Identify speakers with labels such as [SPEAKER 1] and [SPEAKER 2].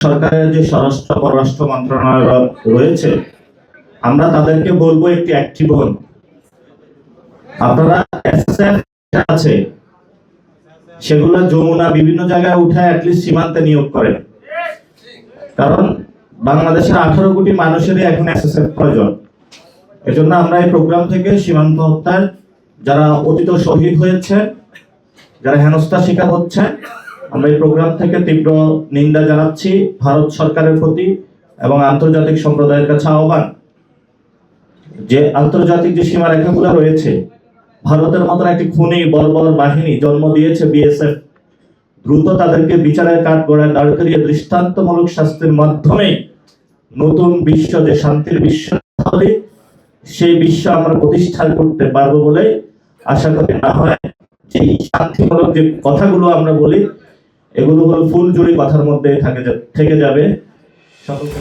[SPEAKER 1] সরকারের যে স্বরাষ্ট্র পররাষ্ট্র মন্ত্রণালয় রয়েছে, আমরা তাদেরকে বলবো একটি অ্যাক্টিভ হন। আপনারা এসএসএফ আছে সেগুলো যমুনা বিভিন্ন জায়গায় উঠে অ্যাটলিস্ট সীমান্তে নিয়োগ করেন, কারণ বাংলাদেশের 18 কোটি মানুষেরই এখন এসএসএফ প্রয়োজন। এজন্য আমরা এই প্রোগ্রাম থেকে সীমান্ত হত্যার যারা অতীত শহীদ হয়েছে, যারা হেনস্থা শিকার হচ্ছে, আমরা এই প্রোগ্রাম থেকে তীব্র নিন্দা জানাচ্ছি ভারত সরকারের প্রতি এবং আন্তর্জাতিক সম্প্রদায়ের কাছে আহ্বান যে আন্তর্জাতিক যে সীমারেখাগুলো রয়েছে, ভারতের মতন একটি খুনি বর্বর বাহিনী জন্ম দিয়েছে বিএসএফ, দ্রুত তাদেরকে বিচারের কাঠগড়ায় দাঁড় করিয়ে দৃষ্টান্তমূলক শাস্তির মাধ্যমে নতুন বিশ্ব যে শান্তির বিশ্ব হবে সেই বিশ্ব আমরা প্রতিষ্ঠা করতে পারবো বলে আশা করি। না হয় যে শান্তিমূলক যে কথাগুলো আমরা বলি এগুলো হলো ফুলজুরি কথার মধ্যে থেকে যাবে। সকলকে